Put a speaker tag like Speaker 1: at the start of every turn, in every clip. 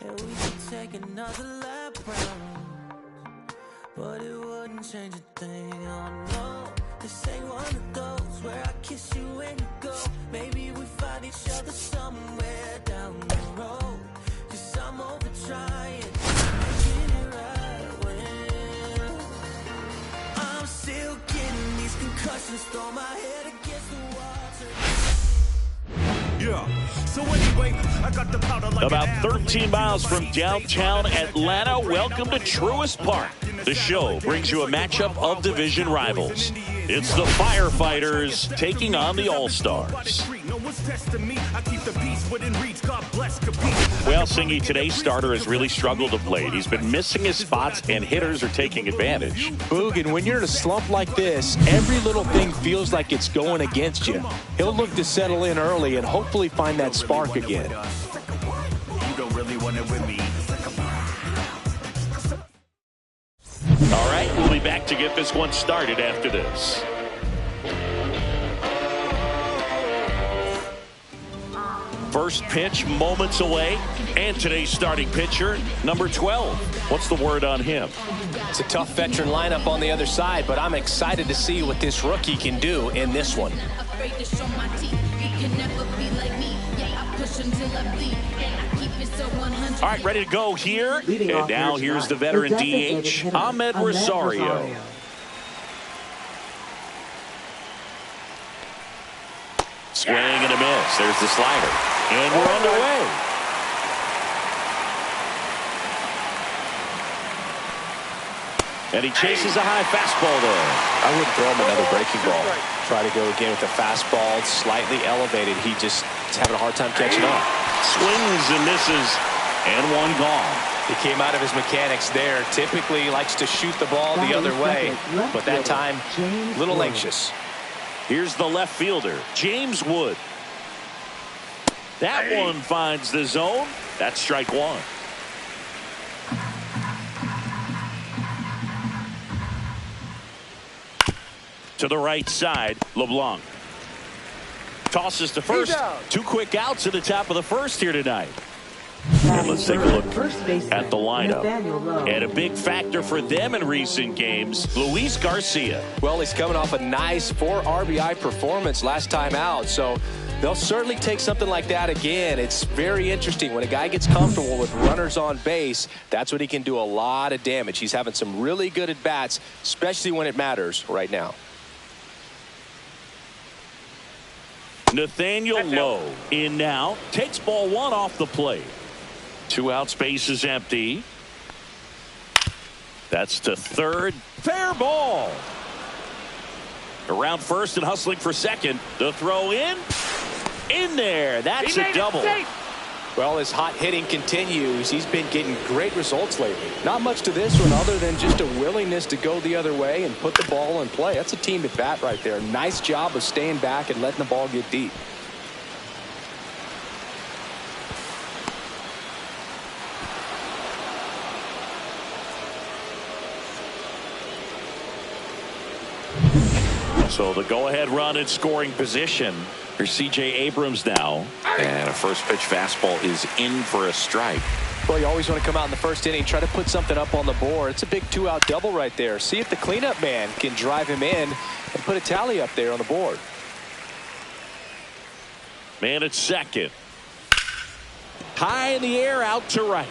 Speaker 1: And we could take another lap round, but it wouldn't change a thing. Oh no, this ain't one of those where I kiss you when you go. Maybe we find each other somewhere down the road, 'cause I'm over trying to get it right when I'm still getting these concussions. Throw my head against the wall.
Speaker 2: Yeah. So anyway, I got the powder like
Speaker 3: about 13 miles from downtown Atlanta. Welcome to Truist Park. The show brings you a matchup of division rivals. It's the Firefighters taking on the All-Stars. Well, Singy, today's starter has really struggled of late. He's been missing his spots, and hitters are taking advantage.
Speaker 4: Boog, and when you're in a slump like this, every little thing feels like it's going against you. He'll look to settle in early and hopefully find that spark again.
Speaker 2: You don't really want it with me.
Speaker 3: All right, we'll be back to get this one started after this. First pitch moments away, and today's starting pitcher, number 12. What's the word on him?
Speaker 4: It's a tough veteran lineup on the other side, but I'm excited to see what this rookie can do in this one.
Speaker 3: All right, ready to go here. And now here's the veteran DH, Ahmed Rosario. Swing and a miss. There's the slider. And we're underway. And he chases a high fastball there.
Speaker 4: I wouldn't throw him another breaking ball. Try to go again with the fastball. It's slightly elevated. He just is having a hard time catching up.
Speaker 3: Swings and misses. And one gone.
Speaker 4: He came out of his mechanics there. Typically he likes to shoot the ball the other way, but that time a little anxious.
Speaker 3: Here's the left fielder, James Wood. That one finds the zone. That's strike one. To the right side, LeBlanc. Tosses to first. Two quick outs at the top of the first here tonight. And let's take a look at the lineup. And a big factor for them in recent games, Luis Garcia.
Speaker 4: Well, he's coming off a nice 4 RBI performance last time out, so they'll certainly take something like that again. It's very interesting. When a guy gets comfortable with runners on base, that's when he can do a lot of damage. He's having some really good at-bats, especially when it matters right now.
Speaker 3: Nathaniel Lowe in now. Takes ball one off the plate. 2 out, space is empty. That's to third. Fair ball. Around first and hustling for second. The throw in. In there. That's a double.
Speaker 4: Well, his hot hitting continues. He's been getting great results lately. Not much to this one other than just a willingness to go the other way and put the ball in play. That's a team at bat right there. Nice job of staying back and letting the ball get deep.
Speaker 3: So the go-ahead run in scoring position. Here's C.J. Abrams now. And a first pitch fastball is in for a strike.
Speaker 4: Well, you always want to come out in the first inning, try to put something up on the board. It's a big 2-out double right there. See if the cleanup man can drive him in and put a tally up there on the board.
Speaker 3: Man at second. High in the air, out to right.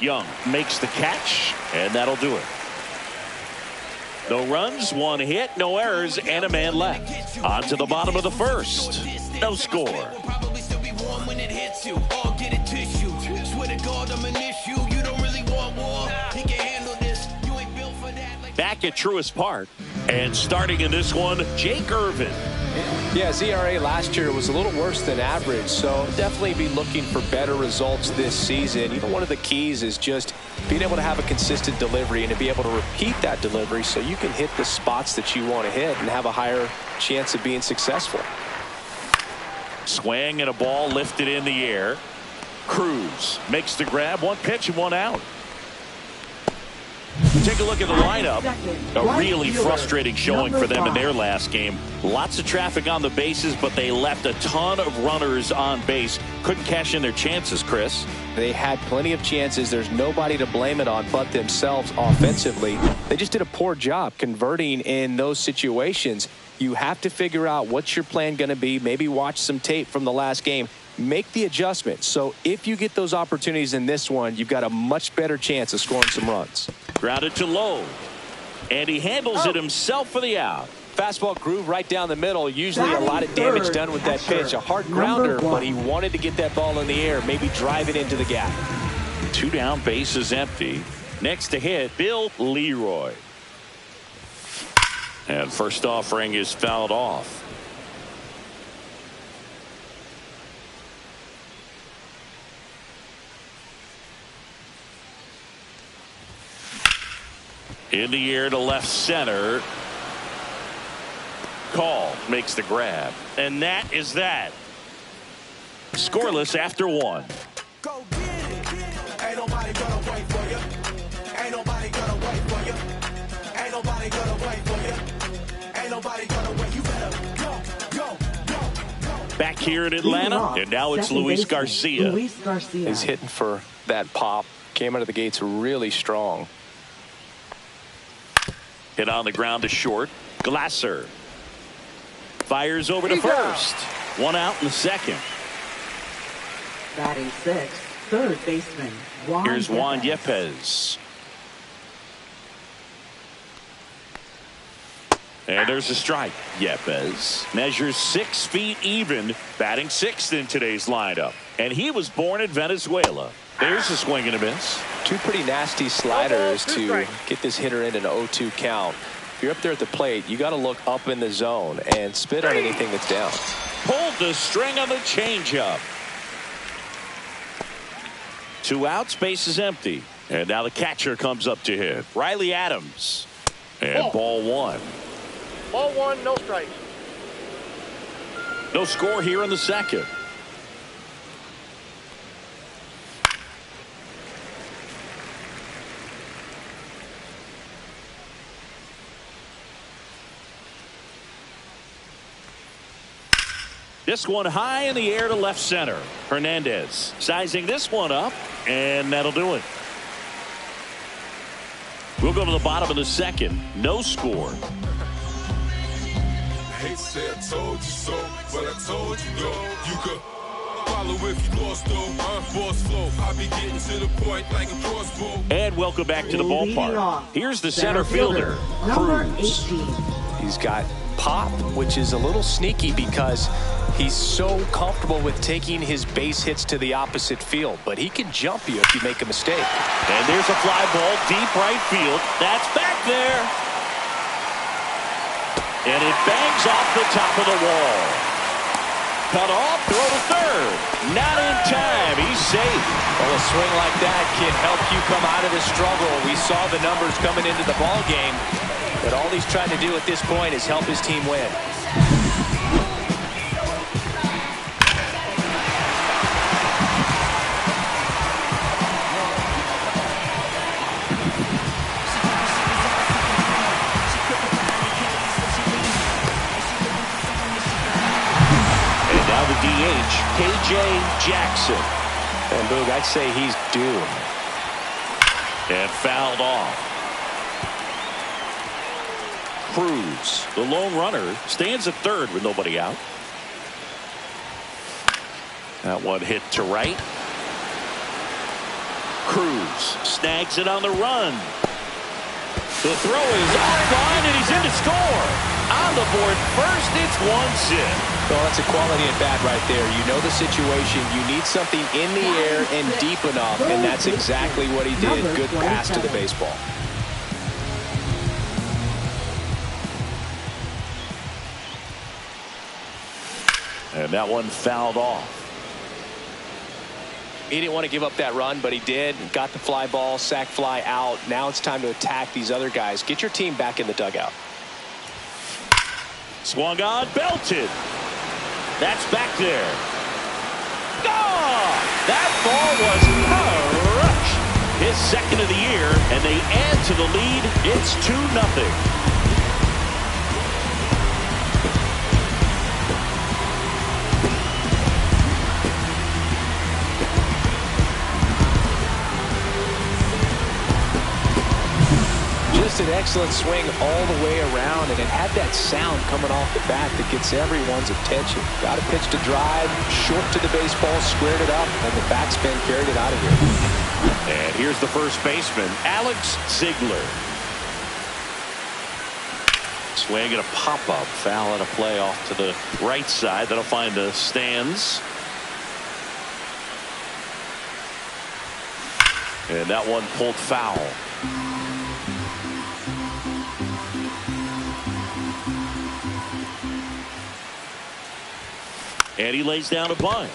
Speaker 3: Young makes the catch, and that'll do it. No runs, 1 hit, no errors, and a man left. On to the bottom of the first. No score. Back at Truist Park, and starting in this one, Jake Irvin.
Speaker 4: Yeah, his ERA last year was a little worse than average, so definitely be looking for better results this season. You know, one of the keys is just being able to have a consistent delivery and to be able to repeat that delivery so you can hit the spots that you want to hit and have a higher chance of being successful.
Speaker 3: Swing and a ball lifted in the air. Cruz makes the grab. 1 pitch and 1 out. Take a look at the lineup. A really frustrating showing for them in their last game. Lots of traffic on the bases, but they left a ton of runners on base. Couldn't cash in their chances, Chris.
Speaker 4: They had plenty of chances. There's nobody to blame it on but themselves offensively. They just did a poor job converting in those situations. You have to figure out what's your plan going to be. Maybe watch some tape from the last game. Make the adjustment. So if you get those opportunities in this one, you've got a much better chance of scoring some runs.
Speaker 3: Grounded to low. And he handles it himself for the out.
Speaker 4: Fastball groove right down the middle. Usually a lot of damage done with that pitch. A hard grounder, but he wanted to get that ball in the air. Maybe drive it into the gap.
Speaker 3: 2 down, bases empty. Next to hit, Bill Leroy. And first offering is fouled off. In the air to left center. Call makes the grab. And that is that. Scoreless after 1.
Speaker 5: Go get it. Ain't nobody gonna wait for you. Ain't nobody gonna wait for you. Ain't nobody gonna wait for you. Ain't nobody gonna wait. You better go.
Speaker 3: Back here in Atlanta, and now it's Luis Garcia.
Speaker 4: He's hitting for that pop. Came out of the gates really strong.
Speaker 3: Hit on the ground to short. Glasser fires over to first. 1 out in the second.
Speaker 6: Batting 6th, third baseman Juan
Speaker 3: Here's Juan
Speaker 6: Yepez.
Speaker 3: Yepez. And there's a strike. Yepez measures 6 feet even, batting 6th in today's lineup. And he was born in Venezuela. There's a swing and a miss.
Speaker 4: 2 pretty nasty sliders to get this hitter in an 0-2 count. If you're up there at the plate, you got to look up in the zone and spit on anything that's down.
Speaker 3: Pulled the string on the changeup. 2 outs, base is empty. And now the catcher comes up to hit. Riley Adams. And ball 1.
Speaker 7: Ball 1, no strikes.
Speaker 3: No score here in the second. This one high in the air to left center. Hernandez sizing this one up, and that'll do it. We'll go to the bottom of the second. No score.
Speaker 8: Hate say I told you so, but I told you no. You could follow if you lost though. Boss flow. I be getting to the point like a crossbow.
Speaker 3: And welcome back to the ballpark. Here's the center fielder,
Speaker 6: number
Speaker 3: Cruz.
Speaker 6: 18.
Speaker 4: He's got pop, which is a little sneaky because he's so comfortable with taking his base hits to the opposite field, but he can jump you if you make a mistake.
Speaker 3: And there's a fly ball deep right field. That's back there. And it bangs off the top of the wall. Cut off, throw to third. Not in time. He's safe.
Speaker 4: Well, a swing like that can help you come out of the struggle. We saw the numbers coming into the ball game, but all he's trying to do at this point is help his team win.
Speaker 3: DH, KJ Jackson.
Speaker 4: And Boog, I'd say he's doomed.
Speaker 3: And fouled off. Cruz, the lone runner, stands at third with nobody out. That one hit to right. Cruz snags it on the run. The throw is offline, and he's in to score. On the board first, it's 1-0.
Speaker 4: Well, that's a quality at bat right there. You know the situation. You need something in the air and deep enough, and that's exactly what he did. Good pass to the baseball.
Speaker 3: And that one fouled off.
Speaker 4: He didn't want to give up that run, but he did. Got the fly ball, sac fly out. Now it's time to attack these other guys. Get your team back in the dugout.
Speaker 3: Swung on, belted. That's back there. Gone! That ball was crushed. His second of the year, and they add to the lead. It's 2-0.
Speaker 4: Just an excellent swing all the way around, and it had that sound coming off the bat that gets everyone's attention. Got a pitch to drive, short to the baseball, squared it up, and the backspin carried it out of here.
Speaker 3: And here's the first baseman, Alex Ziegler. Swing and a pop-up, foul and a play off to the right side. That'll find the stands. And that one pulled foul. And he lays down a bunt.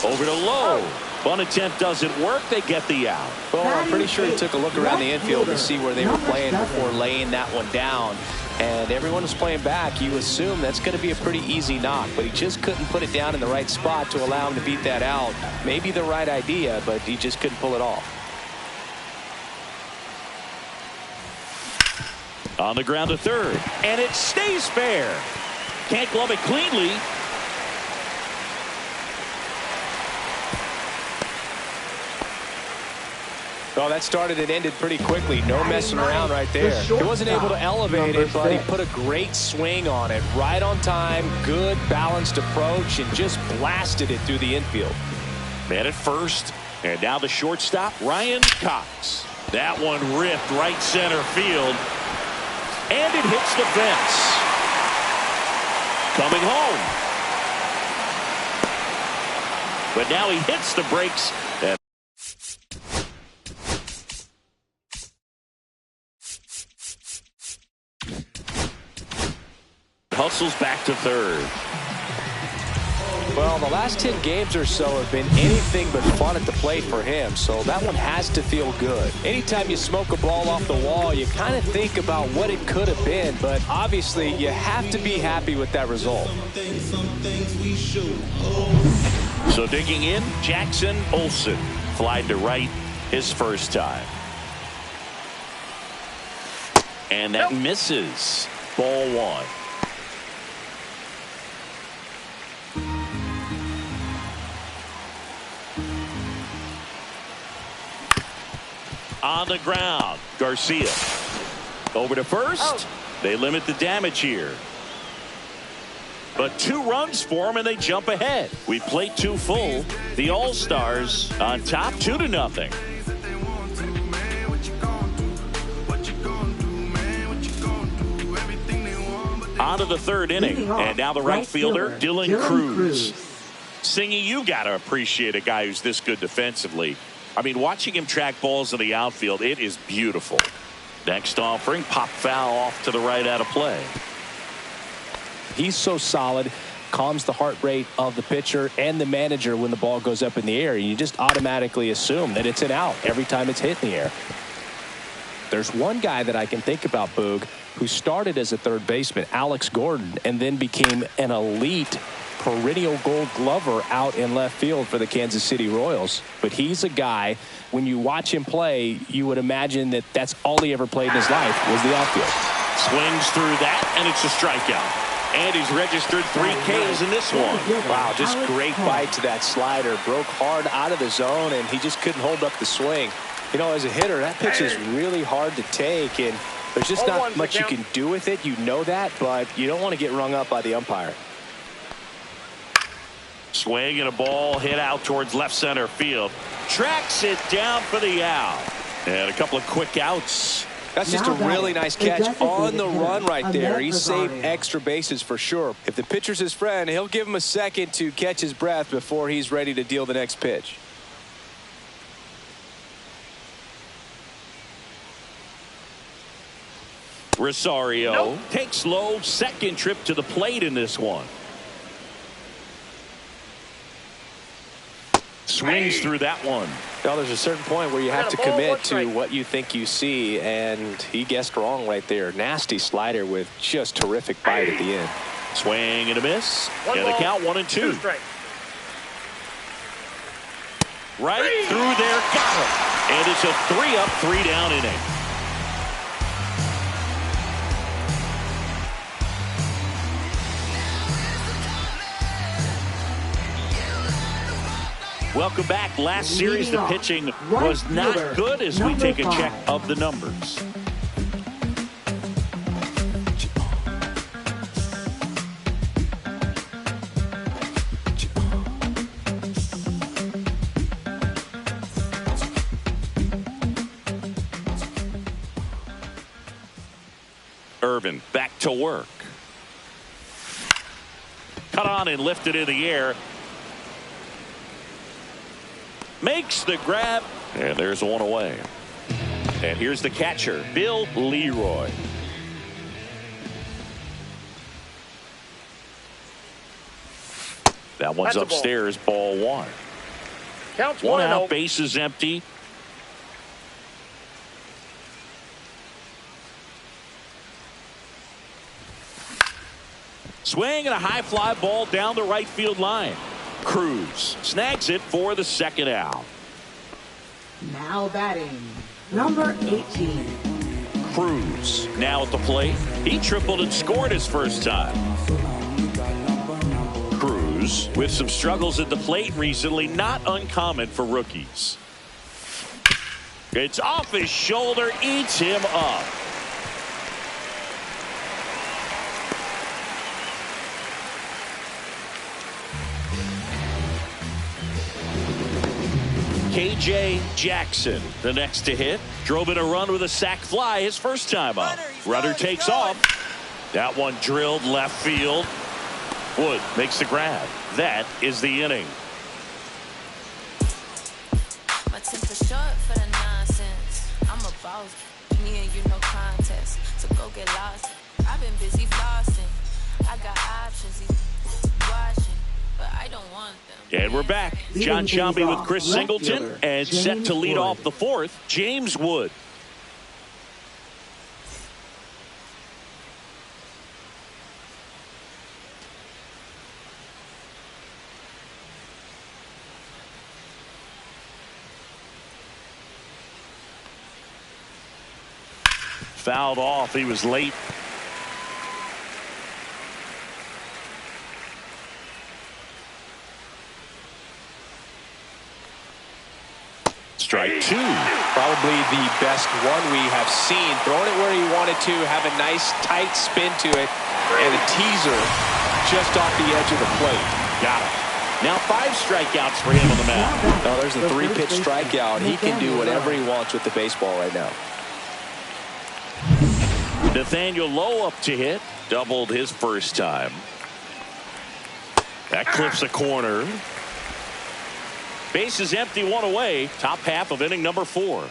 Speaker 3: Over to Lowe. Bunt attempt doesn't work. They get the out.
Speaker 4: Well, I'm pretty sure he took a look around the infield to see where they were playing before laying that one down. And everyone was playing back. You assume that's going to be a pretty easy knock, but he just couldn't put it down in the right spot to allow him to beat that out. Maybe the right idea, but he just couldn't pull it off.
Speaker 3: On the ground to third, and it stays fair. Can't glove it cleanly.
Speaker 4: Well, that started and ended pretty quickly. No messing around right there. He wasn't able to elevate it, but he put a great swing on it. Right on time, good balanced approach, and just blasted it through the infield.
Speaker 3: Man at first, and now the shortstop, Ryan Cox. That one ripped right center field, and it hits the fence. Coming home. But now he hits the brakes. And hustles back to third.
Speaker 4: Well, the last 10 games or so have been anything but fun at the plate for him, so that one has to feel good. Anytime you smoke a ball off the wall, you kind of think about what it could have been, but obviously you have to be happy with that result.
Speaker 3: So digging in, Jackson Olsen flied to right his first time. And that misses. Ball one. On the ground, Garcia. Over to first. They limit the damage here. But 2 runs for them, and they jump ahead. We played 2 full. The All-Stars on top 2-0. On to the third inning. And now the right fielder, Dylan Cruz. Singy, you got to appreciate a guy who's this good defensively. I mean, watching him track balls in the outfield, it is beautiful. Next offering, pop foul off to the right out of play.
Speaker 4: He's so solid, calms the heart rate of the pitcher and the manager when the ball goes up in the air. You just automatically assume that it's an out every time it's hit in the air. There's one guy that I can think about, Boog, who started as a third baseman, Alex Gordon, and then became an elite perennial Gold Glover out in left field for the Kansas City Royals. But he's a guy, when you watch him play, you would imagine that that's all he ever played in his life was the outfield.
Speaker 3: Swings through that, and it's a strikeout. And he's registered 3 Ks in this one.
Speaker 4: Wow, just great bite to that slider. Broke hard out of the zone, and he just couldn't hold up the swing. You know, as a hitter, that pitch is really hard to take, and there's just not much you can do with it. You know that, but you don't want to get rung up by the umpire.
Speaker 3: Swing and a ball hit out towards left center field. Tracks it down for the out. And a couple of quick outs.
Speaker 4: That's just a really nice catch on the run right there. He saved extra bases for sure. If the pitcher's his friend, he'll give him a second to catch his breath before he's ready to deal the next pitch.
Speaker 3: Rosario takes low, second trip to the plate in this one. Swings through that one.
Speaker 4: Well, there's a certain point where you have to commit to what you think you see, and he guessed wrong right there. Nasty slider with just terrific bite at the end.
Speaker 3: Swing and a miss. And the count 1-2. Right through there, got him. And it's a 3-up, 3-down inning. Welcome back. Last series, the pitching was not good as we take a check of the numbers. Irvin back to work. Cut on and lifted in the air. Makes the grab, and there's one away. And here's the catcher, Bill Leroy. That one's upstairs, ball one.
Speaker 7: Counts
Speaker 3: One
Speaker 7: 1-0.
Speaker 3: out, base is empty. Swing and a high fly ball down the right field line. Cruz snags it for the second out.
Speaker 6: Now batting, number 18.
Speaker 3: Cruz now at the plate. He tripled and scored his first time. Cruz with some struggles at the plate recently, not uncommon for rookies. It's off his shoulder, eats him up. KJ Jackson, the next to hit, drove in a run with a sac fly his first time up. Runner takes off. That one drilled left field. Wood makes the grab. That is the inning.
Speaker 9: My temper short for the nonsense. I'm a boss. Me and you no contest. So go get lost. I've been busy flossing. I got options. Watching, but I don't want them.
Speaker 3: And we're back. John Sciambi with Chris Singleton, and set to lead off the fourth, James Wood. Fouled off. He was late. Strike two.
Speaker 4: Probably the best one we have seen. Throwing it where he wanted to, have a nice tight spin to it, and a teaser just off the edge of the plate.
Speaker 3: Got it. Now 5 strikeouts for him on the mound.
Speaker 4: No, there's a 3-pitch strikeout. He can do whatever he wants with the baseball right now.
Speaker 3: Nathaniel Lowe up to hit. Doubled his first time. That clips a corner. Base is empty, one away. Top half of inning number 4.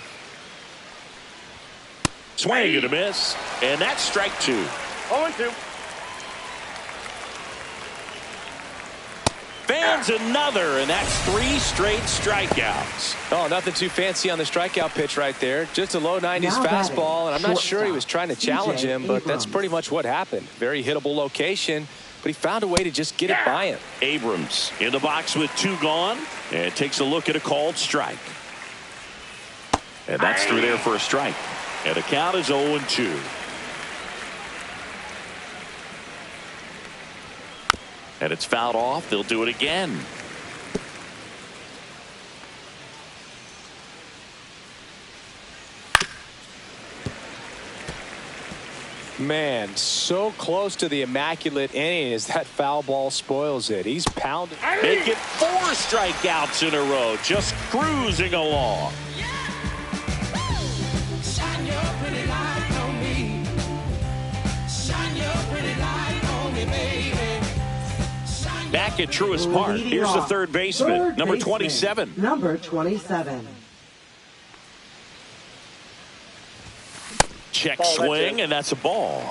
Speaker 3: Swing and a miss. And that's strike 2.
Speaker 7: 0-2.
Speaker 3: Fans another, and that's 3 straight strikeouts.
Speaker 4: Oh, nothing too fancy on the strikeout pitch right there. Just a low 90s fastball, and I'm not sure he was trying to challenge him, but that's pretty much what happened. Very hittable location, but he found a way to just get it by him.
Speaker 3: Abrams in the box with 2 gone, and takes a look at a called strike. And that's through there for a strike. And the count is 0-2. And it's fouled off. They'll do it again.
Speaker 4: Man, so close to the immaculate inning as that foul ball spoils it. He's pounding.
Speaker 3: Make it 4 strikeouts in a row. Just cruising along.
Speaker 5: Shine your pretty light on me. Shine your pretty light on me, baby.
Speaker 3: Back at Truist Park. Here's the third baseman, number 27.
Speaker 6: Number 27.
Speaker 3: Check swing, and that's a ball.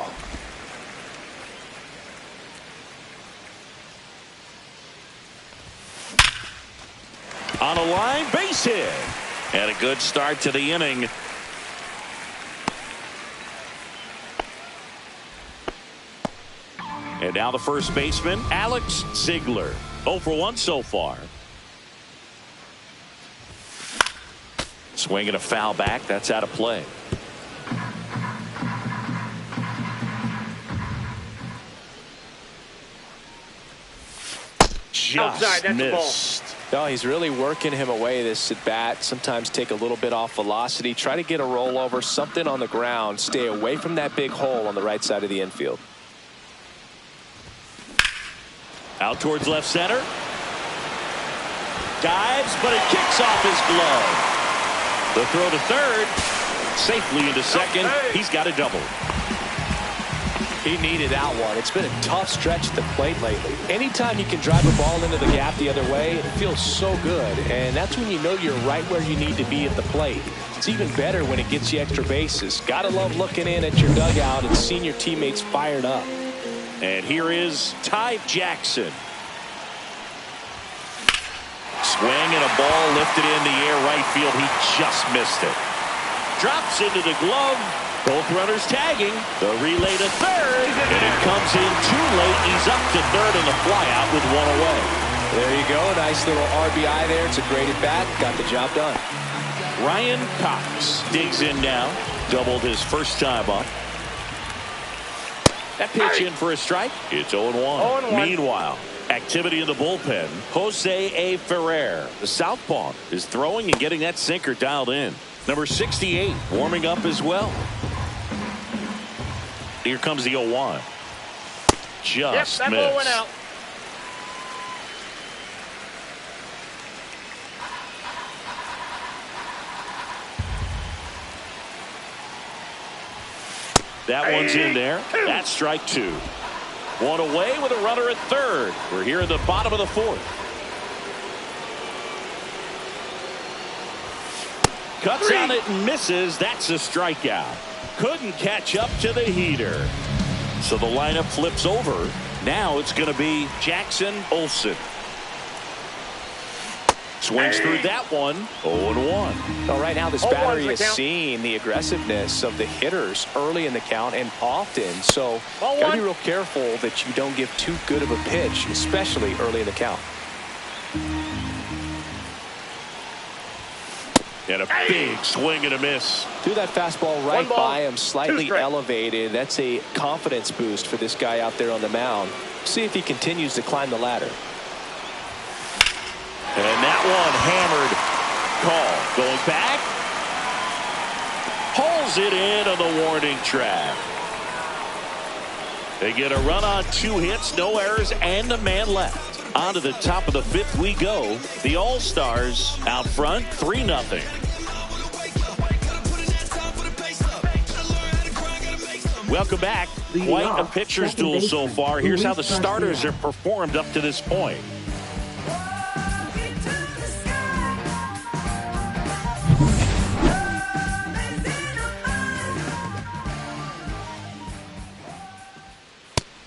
Speaker 3: On a line, base hit. And a good start to the inning. And now the first baseman, Alex Ziegler. 0 for 1 so far. Swinging a foul back. That's out of play. Just
Speaker 7: outside, that's
Speaker 3: missed.
Speaker 4: No, he's really working him away, this at bat. Sometimes take a little bit off velocity. Try to get a rollover, something on the ground. Stay away from that big hole on the right side of the infield.
Speaker 3: Out towards left center. Dives, but it kicks off his glove. The throw to third. Safely into second. He's got a double.
Speaker 4: He needed that one. It's been a tough stretch at the plate lately. Anytime you can drive a ball into the gap the other way, it feels so good. And that's when you know you're right where you need to be at the plate. It's even better when it gets you extra bases. Gotta love looking in at your dugout and seeing your teammates fired up.
Speaker 3: And here is Ty Jackson. Swing and a ball lifted in the air right field. He just missed it. Drops into the glove. Both runners tagging. The relay to third. And it comes in too late. He's up to third on the flyout with one away.
Speaker 4: There you go. Nice little RBI there. It's a great at bat. Got the job done.
Speaker 3: Ryan Cox digs in now. Doubled his first time up. That pitch in for a strike. It's 0-1.
Speaker 7: 0-1.
Speaker 3: Meanwhile, activity in the bullpen. Jose A. Ferrer, the southpaw, is throwing and getting that sinker dialed in. Number 68 warming up as well. Here comes the 0-1. Just
Speaker 7: that
Speaker 3: missed.
Speaker 7: ball went out.
Speaker 3: That one's in there. That's strike two. One away with a runner at third. We're here in the bottom of the fourth. Cuts on it and misses. That's a strikeout. Couldn't catch up to the heater. So the lineup flips over. Now it's going to be Jackson Olsen. Swings through that one. 0-1.
Speaker 4: Well, right now this battery is seeing the aggressiveness of the hitters early in the count and often. So gotta be real careful that you don't give too good of a pitch, especially early in the count.
Speaker 3: And a big swing and a miss.
Speaker 4: Threw that fastball right by him, slightly elevated. That's a confidence boost for this guy out there on the mound. See if he continues to climb the ladder.
Speaker 3: And that one hammered. Call. Going back. Pulls it in on the warning track. They get a run on 2 hits, no errors, and a man left. On to the top of the fifth we go. The All-Stars out front 3-0. Welcome back. Quite a pitcher's duel so far. Here's how the starters have performed up to this point.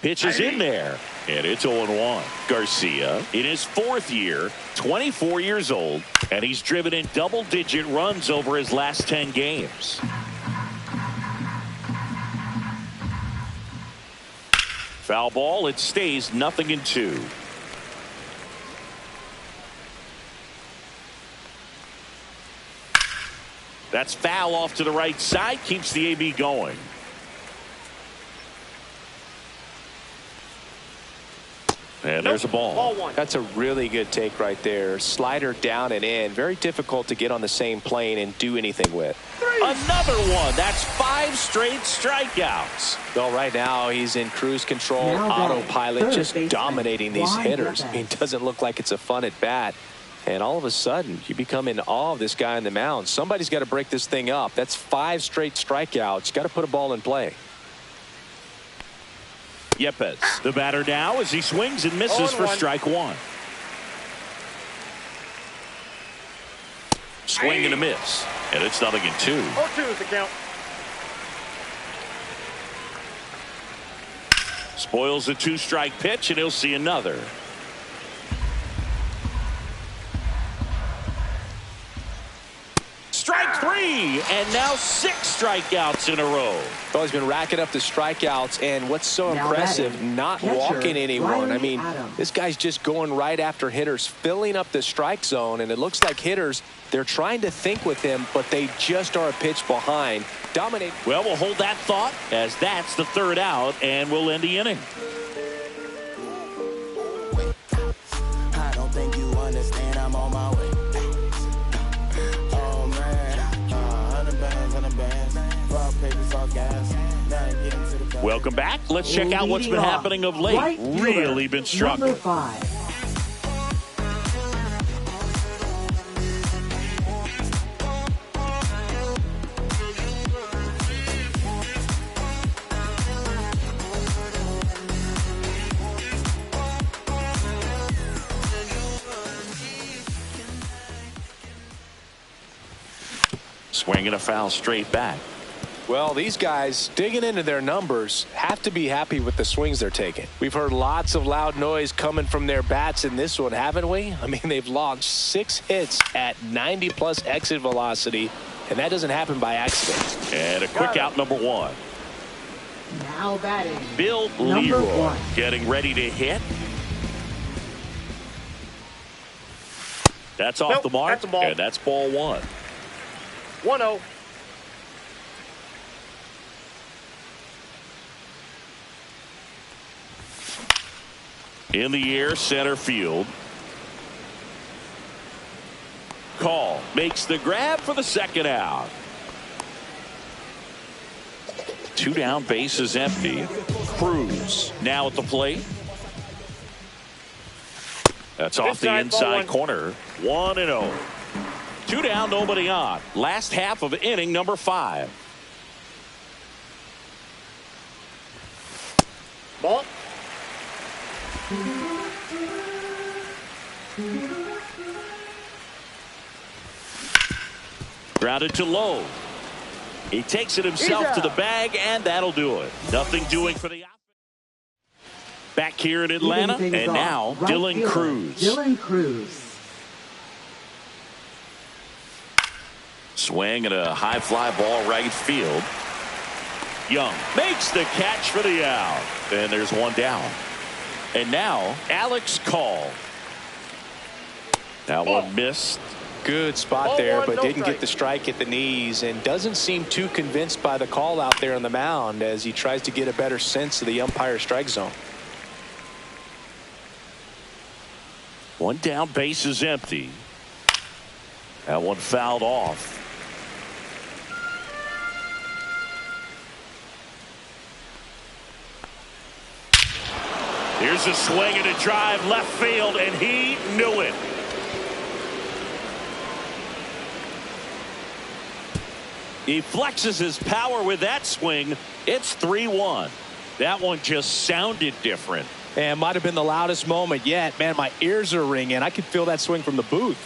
Speaker 3: Pitch is in there, and it's 0-1. Garcia, in his 4th year, 24 years old, and he's driven in double-digit runs over his last 10 games. Foul ball, it stays 0-2. That's foul off to the right side, keeps the AB going. And there's a ball.
Speaker 4: That's a really good take right there. Slider down and in. Very difficult to get on the same plane and do anything with.
Speaker 3: Another one. That's 5 straight strikeouts.
Speaker 4: Well, right now he's in cruise control, autopilot, just dominating these hitters. I mean, it doesn't look like it's a fun at bat. And all of a sudden, you become in awe of this guy on the mound. Somebody's got to break this thing up. That's 5 straight strikeouts. Got to put a ball in play.
Speaker 3: Yepes, the batter now as he swings and misses for strike one. Swing and a miss. And it's 0-2.
Speaker 7: 0-2 is the count.
Speaker 3: Spoils a 2-strike pitch, and he'll see another. Strike 3, and now 6 strikeouts in a row.
Speaker 4: Well, he's been racking up the strikeouts, and what's so
Speaker 6: Now
Speaker 4: impressive,
Speaker 6: batting,
Speaker 4: not
Speaker 6: catcher,
Speaker 4: walking anyone. I
Speaker 6: Riley
Speaker 4: mean,
Speaker 6: Adams.
Speaker 4: this guy's just going right after hitters, filling up the strike zone, and it looks like hitters, they're trying to think with him, but they just are a pitch behind. Dominate.
Speaker 3: Well, we'll hold that thought as that's the 3rd out, and we'll end the inning.
Speaker 5: I don't think you understand, I'm on my way. Oh man, 100 bands, rock, paper, salt, gas. Now I'm getting to the back.
Speaker 3: Welcome back. Let's check out what's been
Speaker 6: Leading off,
Speaker 3: happening of late.
Speaker 6: right fielder,
Speaker 3: Really been struggling.
Speaker 6: Number 5.
Speaker 3: Swinging a foul straight back.
Speaker 4: Well, these guys digging into their numbers have to be happy with the swings they're taking. We've heard lots of loud noise coming from their bats in this one, haven't we? I mean, they've launched 6 hits at 90+ exit velocity, and that doesn't happen by accident.
Speaker 3: And a quick out, number 1.
Speaker 6: Now batting,
Speaker 3: Bill
Speaker 6: number
Speaker 3: Leroy
Speaker 6: 1.
Speaker 3: getting ready to hit. That's off
Speaker 7: Nope,
Speaker 3: the mark,
Speaker 7: that's a ball.
Speaker 3: and that's ball 1.
Speaker 7: 1-0.
Speaker 3: In the air, center field. Call makes the grab for the 2nd out. 2 down, bases empty. Cruz now at the plate. That's off the inside corner. 1-0. 2 down, nobody on. Last half of inning number 5.
Speaker 7: Ball.
Speaker 3: Grounded to low. He takes it himself to the bag, and that'll do it. Nothing doing for the offense. Back here in Atlanta, and now
Speaker 6: right
Speaker 3: Dylan
Speaker 6: fielder,
Speaker 3: Cruz.
Speaker 6: Dylan Cruz.
Speaker 3: Swing and a high fly ball right field. Young makes the catch for the out. And there's 1 down. And now Alex Call. That one missed.
Speaker 4: Good spot
Speaker 7: Ball
Speaker 4: there,
Speaker 7: 1,
Speaker 4: but
Speaker 7: no
Speaker 4: didn't
Speaker 7: strike.
Speaker 4: get the strike at the knees, and doesn't seem too convinced by the call out there on the mound as he tries to get a better sense of the umpire strike zone.
Speaker 3: 1 down, base is empty. That one fouled off. Here's a swing and a drive left field, and he knew it. He flexes his power with that swing. It's 3-1. That one just sounded different.
Speaker 4: And might have been the loudest moment yet. Man, my ears are ringing. I could feel that swing from the booth.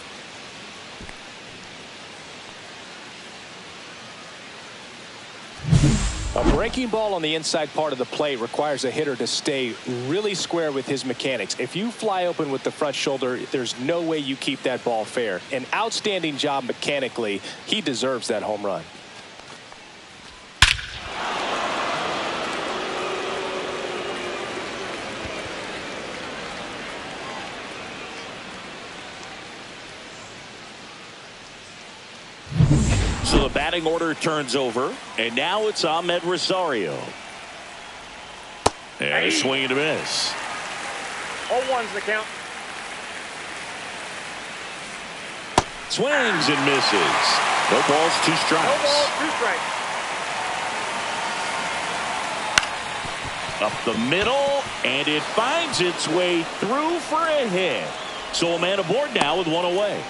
Speaker 4: A breaking ball on the inside part of the plate requires a hitter to stay really square with his mechanics. If you fly open with the front shoulder, there's no way you keep that ball fair. An outstanding job mechanically. He deserves that home run.
Speaker 3: So the batting order turns over, and now it's Ahmed Rosario. And a swing and a miss.
Speaker 7: 0-1's the count.
Speaker 3: Swings and misses. No balls, 2 strikes.
Speaker 7: No balls, 2 strikes.
Speaker 3: Up the middle, and it finds its way through for a hit. So a man aboard now with 1 away.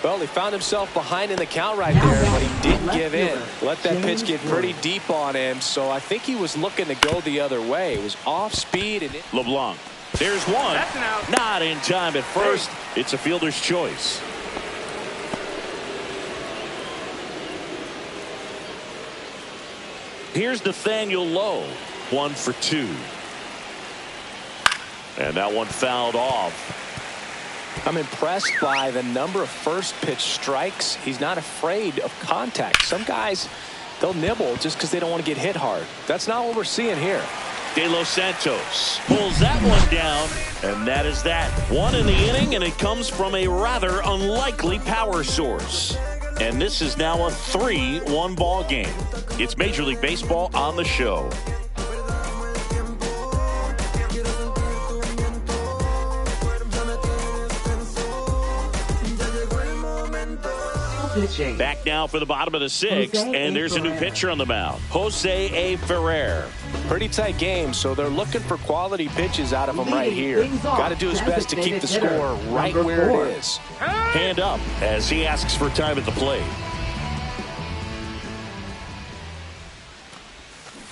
Speaker 4: Well, he found himself behind in the count right there, but he didn't give in. Let that pitch get pretty deep on him, so I think he was looking to go the other way. It was off speed. And
Speaker 3: LeBlanc. There's one.
Speaker 7: That's an out.
Speaker 3: Not in time at first. It's a fielder's choice. Here's Nathaniel Lowe. 1 for 2. And that one fouled off.
Speaker 4: I'm impressed by the number of first pitch strikes. He's not afraid of contact. Some guys, they'll nibble just because they don't want to get hit hard. That's not what we're seeing here.
Speaker 3: De Los Santos pulls that one down, and that is that. One in the inning, and it comes from a rather unlikely power source. And this is now a 3-1 ball game. It's Major League Baseball on the show.
Speaker 6: Pitching.
Speaker 3: Back now for the bottom of the sixth, and there's a new pitcher on the mound, Jose A. Ferrer.
Speaker 4: Pretty tight game, so they're looking for quality pitches out of him right here. Got to do his best to keep the score right where it is.
Speaker 3: Hand up as he asks for time at the plate.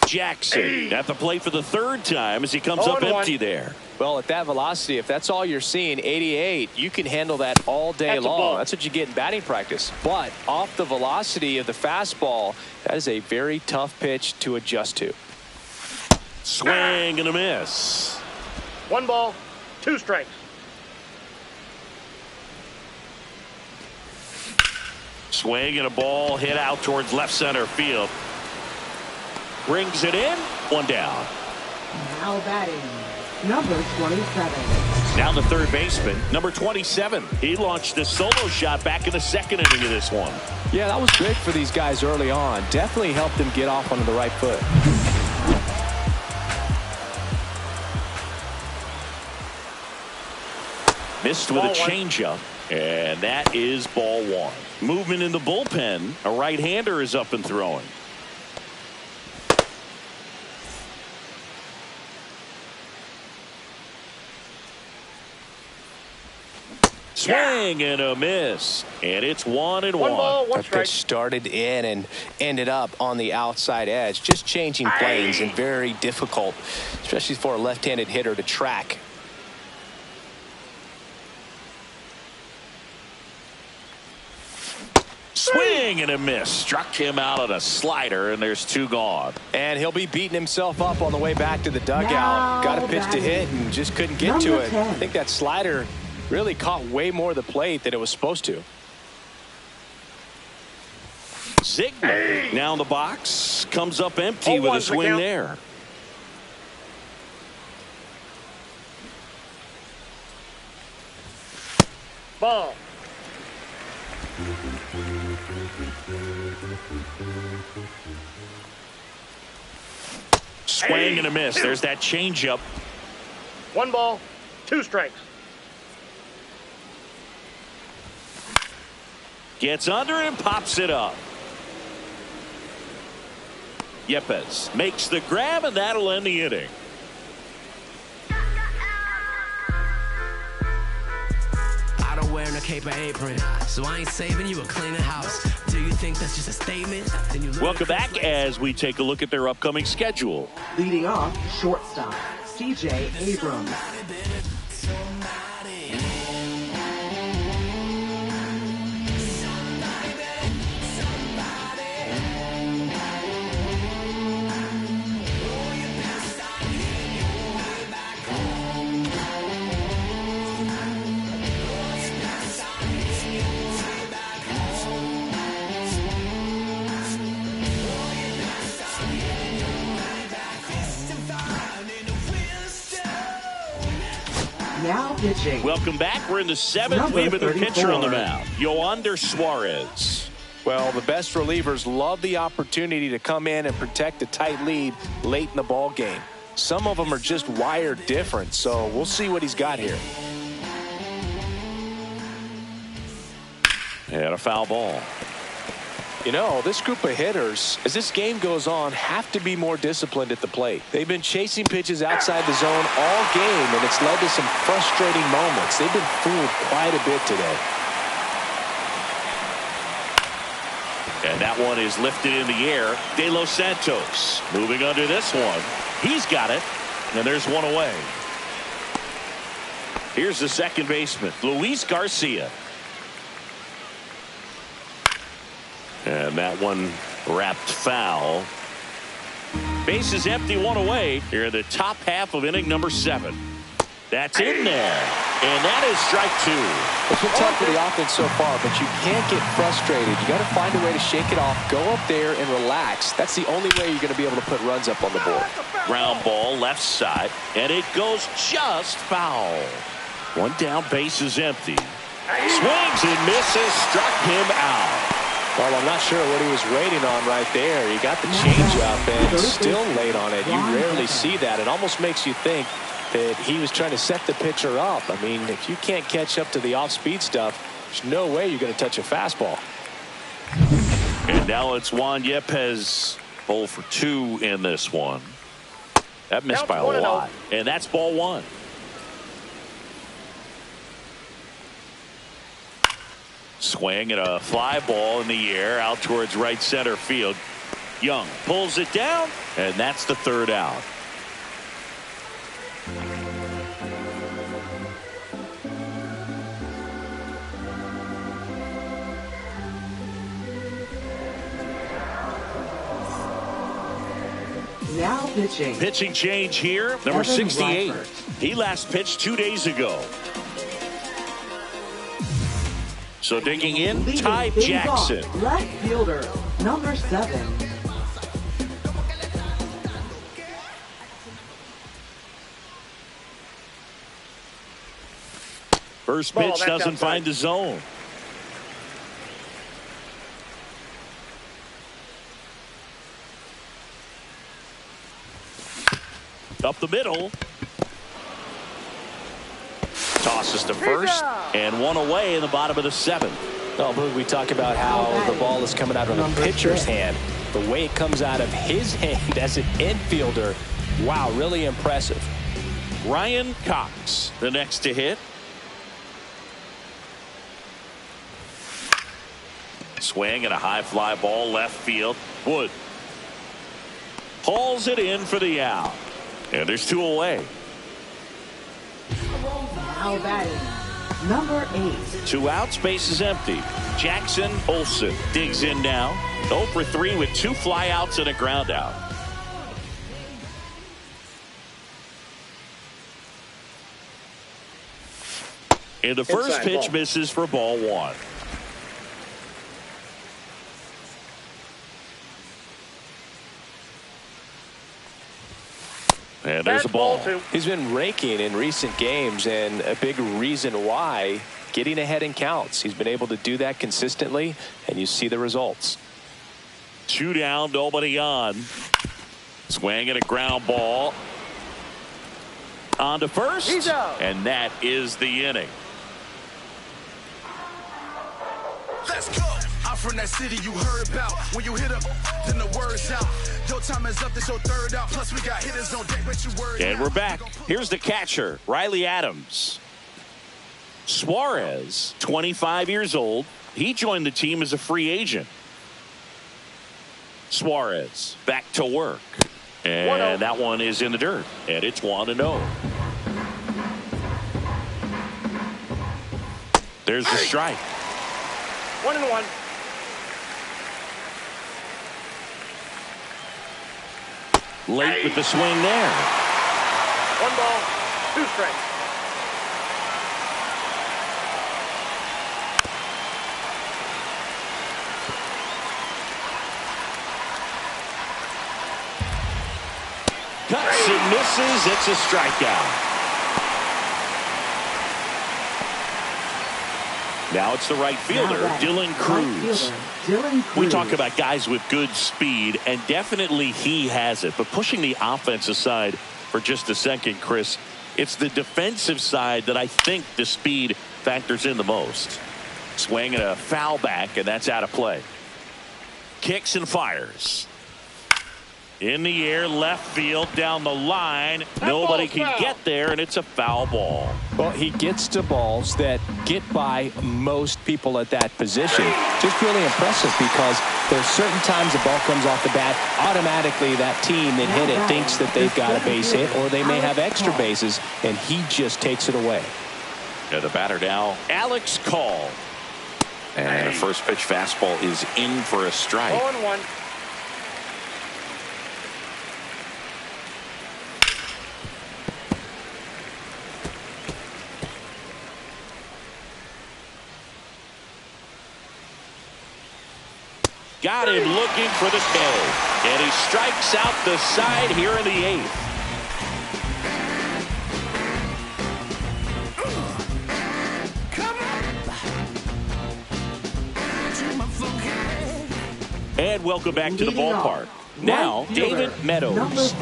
Speaker 3: Jackson at the plate for the third time as he comes up empty there.
Speaker 4: Well, at that velocity, if that's all you're seeing, 88, you can handle that all day long. That's what you get in batting practice. But off the velocity of the fastball, that is a very tough pitch to adjust to.
Speaker 3: Swing and a miss.
Speaker 7: 1 ball, 2 strikes.
Speaker 3: Swing and a ball hit out towards left center field. Brings it in. 1 down.
Speaker 6: Now batting, number 27.
Speaker 3: Now the third baseman, number 27. He launched a solo shot back in the second inning of this one.
Speaker 4: Yeah, that was big for these guys early on. Definitely helped them get off onto the right foot.
Speaker 3: Missed with a changeup, and that is ball 1. Movement in the bullpen. A right-hander is up and throwing. Swing and a miss, and it's 1-1.
Speaker 7: 1 ball, 1
Speaker 4: That
Speaker 7: strike.
Speaker 4: pitch started in and ended up on the outside edge. Just changing planes and very difficult, especially for a left-handed hitter to track.
Speaker 3: Swing and a miss. Struck him out on a slider, and there's 2 gone.
Speaker 4: And he'll be beating himself up on the way back to the dugout. Got a pitch to hit and just couldn't get to it. I think that slider really caught way more of the plate than it was supposed to.
Speaker 3: Ziegler now in the box. Comes up empty with a swing there.
Speaker 7: Ball.
Speaker 3: Swing and a miss. There's that changeup.
Speaker 7: 1 ball, 2 strikes.
Speaker 3: Gets under it and pops it up. Yepes makes the grab, and that'll end the inning.
Speaker 10: I don't wear no cape or apron, so I ain't saving you a cleaning house. Do you think that's just a statement? Then you
Speaker 3: Welcome back as we take a look at their upcoming schedule.
Speaker 6: Leading off, shortstop, C.J. Abrams. Now pitching.
Speaker 3: Welcome back. We're in the 7th. We have a new pitcher on the mound, Yoander Suarez.
Speaker 4: Well, the best relievers love the opportunity to come in and protect a tight lead late in the ball game. Some of them are just wired different, so we'll see what he's got here.
Speaker 3: And a foul ball.
Speaker 4: You know, this group of hitters, as this game goes on, have to be more disciplined at the plate. They've been chasing pitches outside the zone all game, and it's led to some frustrating moments. They've been fooled quite a bit today.
Speaker 3: And that one is lifted in the air. De Los Santos moving under this one. He's got it, and there's one away. Here's the second baseman, Luis Garcia. And that one wrapped foul. Base is empty, one away here in the top half of inning number 7. That's in there. And that is strike 2.
Speaker 4: It's been tough for the offense so far, but you can't get frustrated. You got to find a way to shake it off, go up there and relax. That's the only way you're going to be able to put runs up on the board.
Speaker 3: Ground ball left side, and it goes just foul. One down, base is empty. Swings and misses, struck him out.
Speaker 4: Well, I'm not sure what he was waiting on right there. He got the changeup and still late on it. You rarely see that. It almost makes you think that he was trying to set the pitcher up. I mean, if you can't catch up to the off-speed stuff, there's no way you're going to touch a fastball.
Speaker 3: And now it's Juan Yepez, 0 for 2 in this one. That missed by a lot. And that's ball 1. Swing and a fly ball in the air out towards right center field. Young pulls it down, and that's the 3rd out.
Speaker 6: Now pitching.
Speaker 3: Pitching change here. Number 68. He last pitched 2 days ago. So digging in, Ty Jackson.
Speaker 6: Left fielder, number 7.
Speaker 3: First pitch doesn't find the zone. Up the middle. Tosses to first, and one away in the bottom of the 7th.
Speaker 4: Oh, Boog, we talk about how the ball is coming out of the pitcher's hand. The way it comes out of his hand as an infielder, wow, really impressive.
Speaker 3: Ryan Cox, the next to hit. Swing and a high fly ball left field. Wood hauls it in for the out. And there's 2 away.
Speaker 6: Now batting, number 8.
Speaker 3: 2 outs, base is empty. Jackson Olsen digs in now. 0 for 3 with 2 flyouts and a ground out. And the first pitch misses for ball 1. And there's a ball.
Speaker 4: He's been raking in recent games, and a big reason why, getting ahead in counts. He's been able to do that consistently, and you see the results.
Speaker 3: 2 down, nobody on. Swing and a ground ball. On to first. And that is the inning.
Speaker 5: Let's go. I'm from that city you heard about. When you hit up, then the word's out. Your time is up, this your 3rd out. Plus we got hitters on deck, but you worried.
Speaker 3: And we're back. Here's the catcher, Riley Adams. Suarez, 25 years old. He joined the team as a free agent. Suarez back to work. And that one is in the dirt. And it's 1-0. There's the strike.
Speaker 7: 1-1.
Speaker 3: Late with the swing there.
Speaker 7: 1 ball, 2 strikes.
Speaker 3: Cuts and misses. It's a strikeout. Now it's the right fielder, Dylan Cruz. We talk about guys with good speed, and definitely he has it. But pushing the offense aside for just a second, Chris, it's the defensive side that I think the speed factors in the most. Swing and a foul back, and that's out of play. Kicks and fires. In the air, left field, down the line. Nobody can get there, and it's a foul ball.
Speaker 4: Well, he gets to balls that get by most people at that position. Just really impressive, because there's certain times the ball comes off the bat, automatically that team that hit it thinks that they've got a base hit, or they may have extra bases, and he just takes it away.
Speaker 3: The batter now, Alex Call. And a first pitch fastball is in for a strike.
Speaker 7: 0-1.
Speaker 3: Got him looking for the K. And he strikes out the side here in the 8th. And welcome back to the ballpark. Now, David Meadows.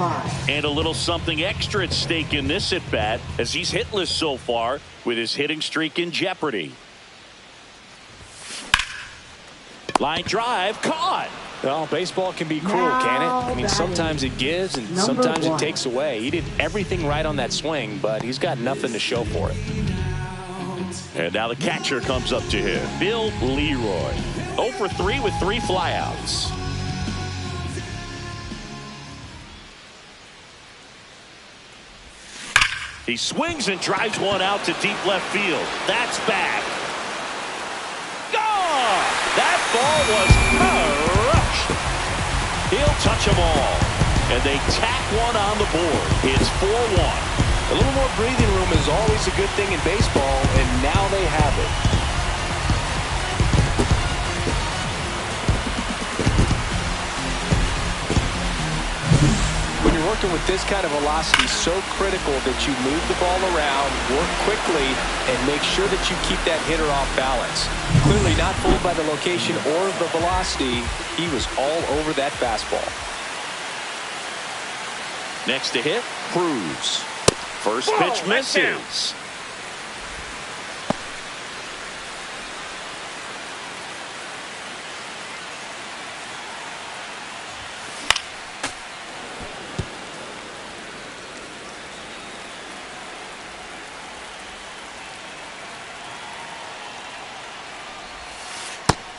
Speaker 3: And a little something extra at stake in this at-bat as he's hitless so far with his hitting streak in jeopardy. Line drive, caught.
Speaker 4: Well, baseball can be cruel, can it? I mean, sometimes it gives and sometimes it takes away. He did everything right on that swing, but he's got nothing to show for it.
Speaker 3: And now the catcher comes up to him, Bill Leroy. 0 for 3 with 3 flyouts. He swings and drives one out to deep left field. That's back. Gone! That ball was crushed. He'll touch them all. And they tack one on the board. It's 4-1.
Speaker 4: A little more breathing room is always a good thing in baseball, and now they have it. When you're working with this kind of velocity, so critical that you move the ball around, work quickly, and make sure that you keep that hitter off balance. Clearly not fooled by the location or the velocity. He was all over that fastball.
Speaker 3: Next to hit, Cruz. First pitch misses.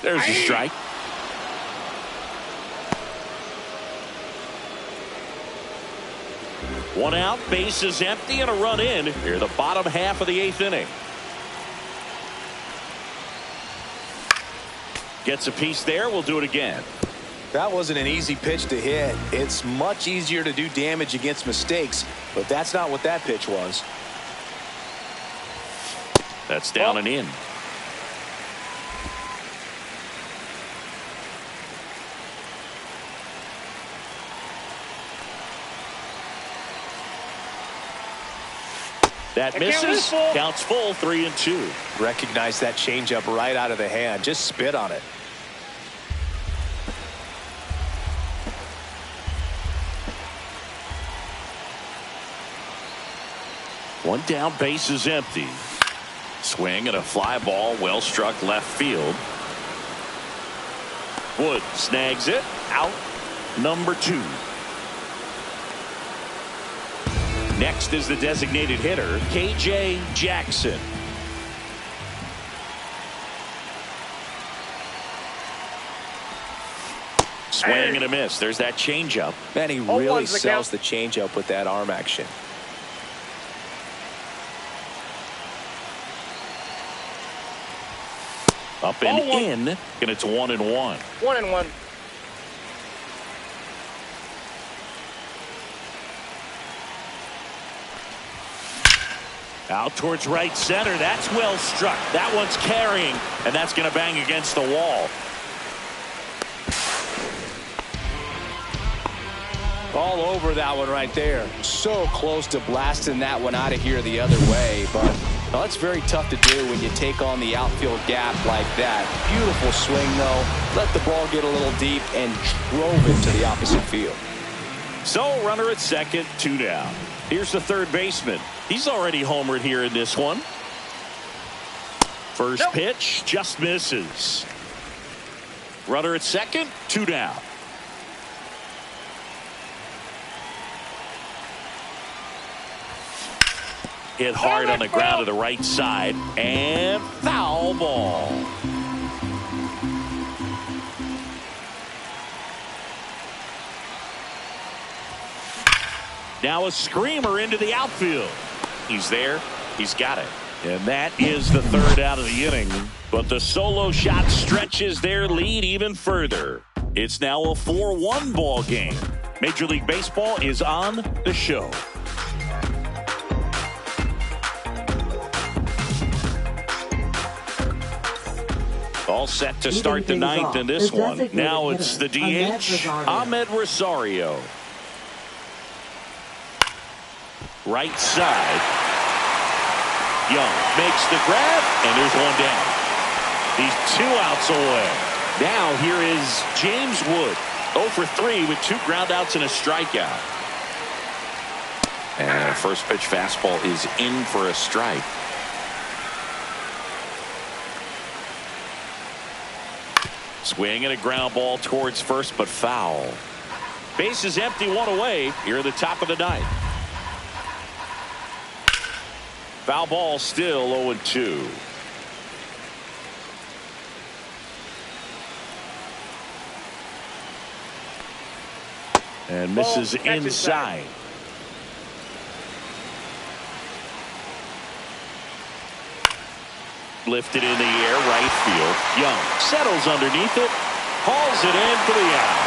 Speaker 3: There's a strike. One out, base is empty, and a run in here the bottom half of the 8th inning. Gets a piece there. We'll do it again.
Speaker 4: That wasn't an easy pitch to hit. It's much easier to do damage against mistakes, but that's not what that pitch was.
Speaker 3: That's down and in. That misses. Counts full, 3-2.
Speaker 4: Recognize that changeup right out of the hand. Just spit on it.
Speaker 3: One down, base is empty. Swing and a fly ball, well struck left field. Wood snags it. Out number 2. Next is the designated hitter, KJ Jackson. Swing and a miss. There's that changeup.
Speaker 4: Man, he really sells the changeup with that arm action.
Speaker 3: Up and in, and it's 1-1.
Speaker 7: 1-1.
Speaker 3: Out towards right center. That's well struck. That one's carrying, and that's going to bang against the wall.
Speaker 4: All over that one right there. So close to blasting that one out of here the other way, but well, that's very tough to do when you take on the outfield gap like that. Beautiful swing, though. Let the ball get a little deep and drove it to the opposite field.
Speaker 3: So, runner at second, 2 down. Here's the third baseman. He's already homered here in this one. First pitch just misses. Runner at second, 2 down. Hit hard on the ground to the right side, and foul ball. Now a screamer into the outfield. He's there. He's got it. And that is the third out of the inning. But the solo shot stretches their lead even further. It's now a 4-1 ball game. Major League Baseball is on the show. All set to start the ninth in this one. Now it's the DH, Ahmed Rosario. Right side. Young makes the grab, and there's one down. He's 2 outs away. Now here is James Wood. 0 for 3 with 2 groundouts and a strikeout. And first pitch fastball is in for a strike. Swing and a ground ball towards first, but foul. Base is empty, 1 away here at the top of the ninth. Foul ball, still 0-2. And misses inside. Lifted in the air, right field. Young settles underneath it, hauls it in for the out.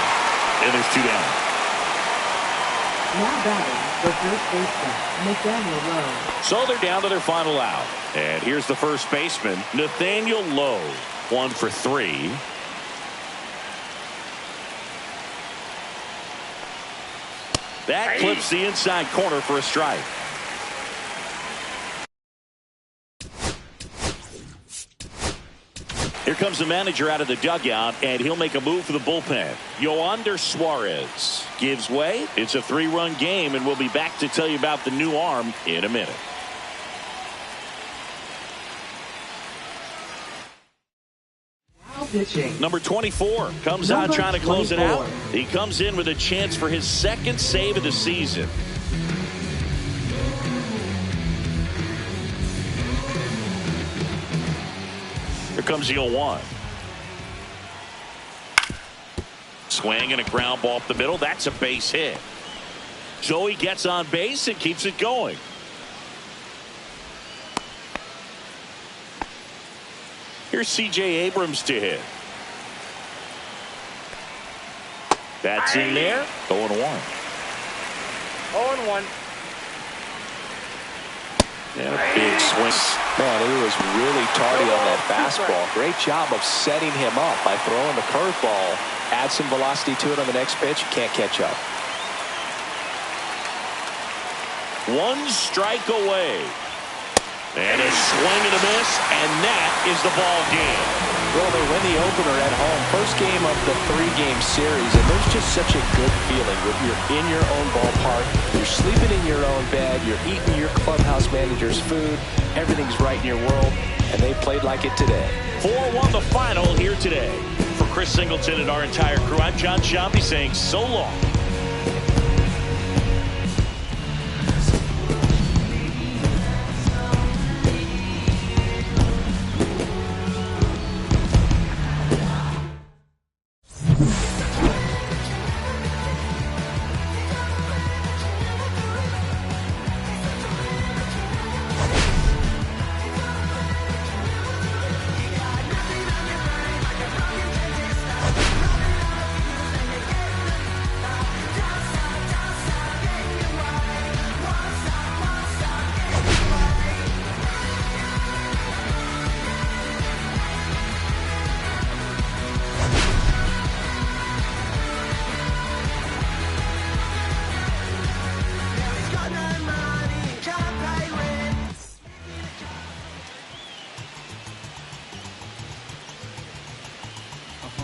Speaker 3: And there's 2 down.
Speaker 6: Now batting, the first baseman, Nathaniel Lowe.
Speaker 3: So they're down to their final out. And here's the first baseman, Nathaniel Lowe. 1 for 3. That clips the inside corner for a strike. Here comes the manager out of the dugout, and he'll make a move for the bullpen. Yoander Suarez gives way. It's a 3-run game, and we'll be back to tell you about the new arm in a minute.
Speaker 6: Pitching.
Speaker 3: Number 24 comes out trying to close it out. He comes in with a chance for his 2nd save of the season. Here comes the 0-1. Swing and a ground ball up the middle. That's a base hit. Joey gets on base and keeps it going. Here's C.J. Abrams to hit. That's in there. 0-1.
Speaker 7: 0-1.
Speaker 3: And a big swing.
Speaker 4: Man, he was really tardy on that fastball. Great job of setting him up by throwing the curveball. Add some velocity to it on the next pitch. Can't catch up.
Speaker 3: 1 strike away. And a swing and a miss, and that is the ball game.
Speaker 4: Well, they win the opener at home. First game of the 3-game series, and there's just such a good feeling when you're in your own ballpark, you're sleeping in your own bed, you're eating your clubhouse manager's food, everything's right in your world, and they played like it today.
Speaker 3: 4-1 the final here today. For Chris Singleton and our entire crew, I'm John Shambi saying so long.